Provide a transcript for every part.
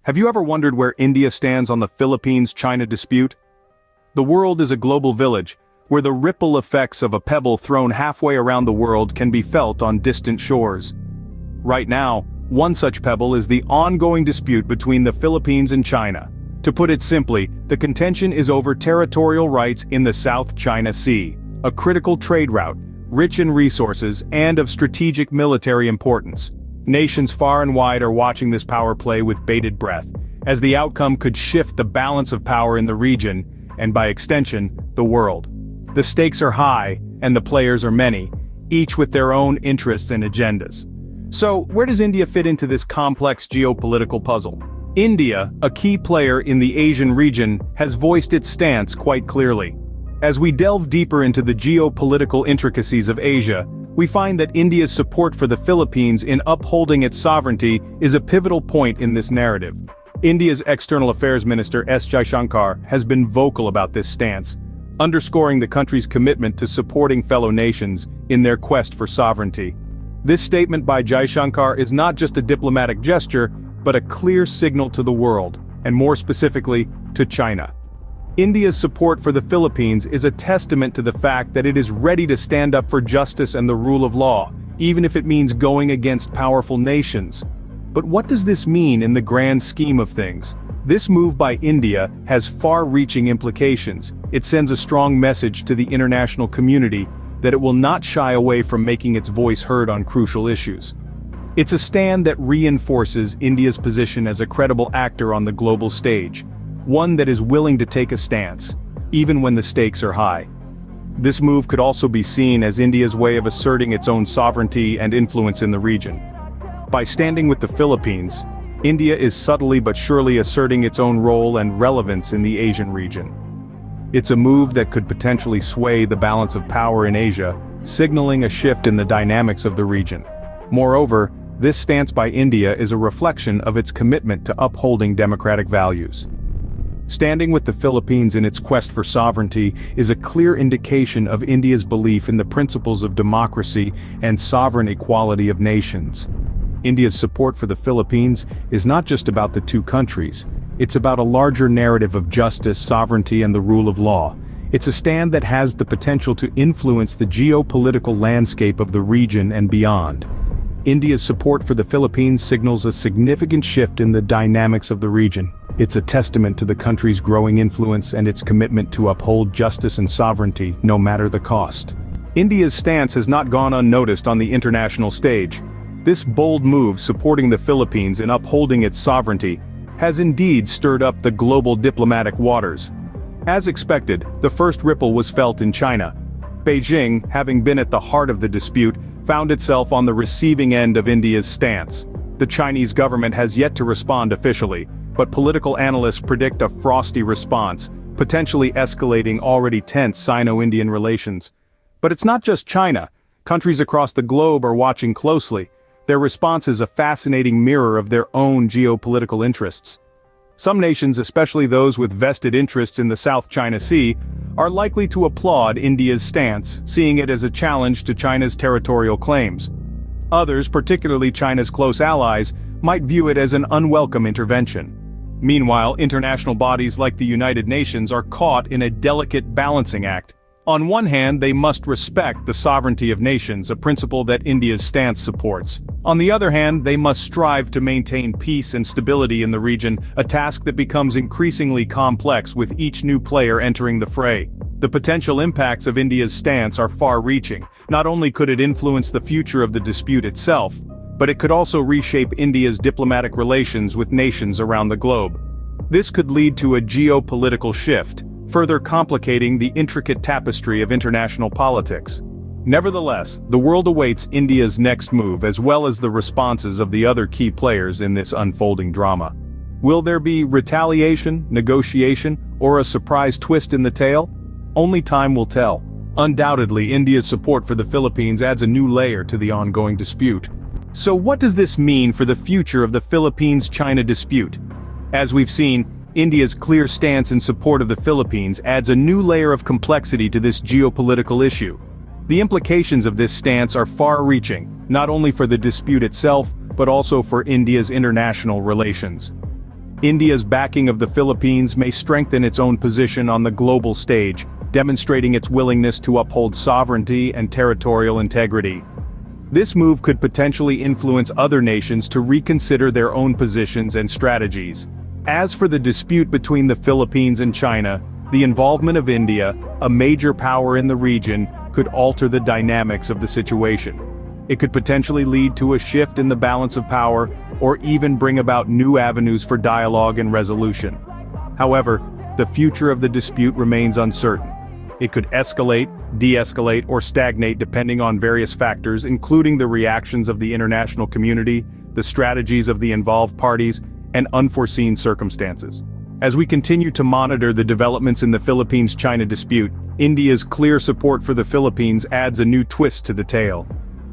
Have you ever wondered where India stands on the Philippines-China dispute? The world is a global village, where the ripple effects of a pebble thrown halfway around the world can be felt on distant shores. Right now, one such pebble is the ongoing dispute between the Philippines and China. To put it simply, the contention is over territorial rights in the South China Sea, a critical trade route, rich in resources and of strategic military importance. Nations far and wide are watching this power play with bated breath, as the outcome could shift the balance of power in the region, and by extension, the world. The stakes are high, and the players are many, each with their own interests and agendas. So, where does India fit into this complex geopolitical puzzle? India, a key player in the Asian region, has voiced its stance quite clearly. As we delve deeper into the geopolitical intricacies of Asia, we find that India's support for the Philippines in upholding its sovereignty is a pivotal point in this narrative. India's External Affairs Minister S. Jaishankar has been vocal about this stance, underscoring the country's commitment to supporting fellow nations in their quest for sovereignty. This statement by Jaishankar is not just a diplomatic gesture, but a clear signal to the world, and more specifically, to China. India's support for the Philippines is a testament to the fact that it is ready to stand up for justice and the rule of law, even if it means going against powerful nations. But what does this mean in the grand scheme of things? This move by India has far-reaching implications. It sends a strong message to the international community that it will not shy away from making its voice heard on crucial issues. It's a stand that reinforces India's position as a credible actor on the global stage, one that is willing to take a stance, even when the stakes are high. This move could also be seen as India's way of asserting its own sovereignty and influence in the region. By standing with the Philippines, India is subtly but surely asserting its own role and relevance in the Asian region. It's a move that could potentially sway the balance of power in Asia, signaling a shift in the dynamics of the region. Moreover, this stance by India is a reflection of its commitment to upholding democratic values. Standing with the Philippines in its quest for sovereignty is a clear indication of India's belief in the principles of democracy and sovereign equality of nations. India's support for the Philippines is not just about the two countries, it's about a larger narrative of justice, sovereignty, and the rule of law. It's a stand that has the potential to influence the geopolitical landscape of the region and beyond. India's support for the Philippines signals a significant shift in the dynamics of the region. It's a testament to the country's growing influence and its commitment to uphold justice and sovereignty, no matter the cost. India's stance has not gone unnoticed on the international stage. This bold move supporting the Philippines in upholding its sovereignty has indeed stirred up the global diplomatic waters. As expected, the first ripple was felt in China. Beijing, having been at the heart of the dispute, found itself on the receiving end of India's stance. The Chinese government has yet to respond officially, but political analysts predict a frosty response, potentially escalating already tense Sino-Indian relations. But it's not just China. Countries across the globe are watching closely. Their response is a fascinating mirror of their own geopolitical interests. Some nations, especially those with vested interests in the South China Sea, are likely to applaud India's stance, seeing it as a challenge to China's territorial claims. Others, particularly China's close allies, might view it as an unwelcome intervention. Meanwhile, international bodies like the United Nations are caught in a delicate balancing act. On one hand, they must respect the sovereignty of nations, a principle that India's stance supports. On the other hand, they must strive to maintain peace and stability in the region, a task that becomes increasingly complex with each new player entering the fray. The potential impacts of India's stance are far-reaching. Not only could it influence the future of the dispute itself, but it could also reshape India's diplomatic relations with nations around the globe. This could lead to a geopolitical shift, further complicating the intricate tapestry of international politics. Nevertheless, the world awaits India's next move as well as the responses of the other key players in this unfolding drama. Will there be retaliation, negotiation, or a surprise twist in the tale? Only time will tell. Undoubtedly, India's support for the Philippines adds a new layer to the ongoing dispute. So what does this mean for the future of the Philippines-China dispute? As we've seen, India's clear stance in support of the Philippines adds a new layer of complexity to this geopolitical issue. The implications of this stance are far-reaching, not only for the dispute itself, but also for India's international relations. India's backing of the Philippines may strengthen its own position on the global stage, demonstrating its willingness to uphold sovereignty and territorial integrity. This move could potentially influence other nations to reconsider their own positions and strategies. As for the dispute between the Philippines and China, the involvement of India, a major power in the region, could alter the dynamics of the situation. It could potentially lead to a shift in the balance of power, or even bring about new avenues for dialogue and resolution. However, the future of the dispute remains uncertain. It could escalate, de-escalate, or stagnate depending on various factors, including the reactions of the international community, the strategies of the involved parties, and unforeseen circumstances. As we continue to monitor the developments in the Philippines-China dispute, India's clear support for the Philippines adds a new twist to the tale.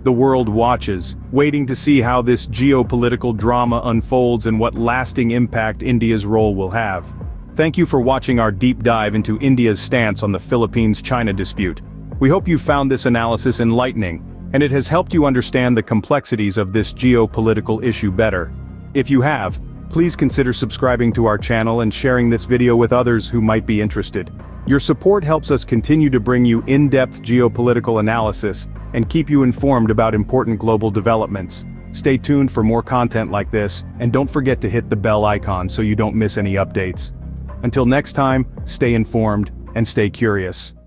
The world watches, waiting to see how this geopolitical drama unfolds and what lasting impact India's role will have. Thank you for watching our deep dive into India's stance on the Philippines-China dispute. We hope you found this analysis enlightening, and it has helped you understand the complexities of this geopolitical issue better. If you have, please consider subscribing to our channel and sharing this video with others who might be interested. Your support helps us continue to bring you in-depth geopolitical analysis and keep you informed about important global developments. Stay tuned for more content like this, and don't forget to hit the bell icon so you don't miss any updates. Until next time, stay informed and stay curious.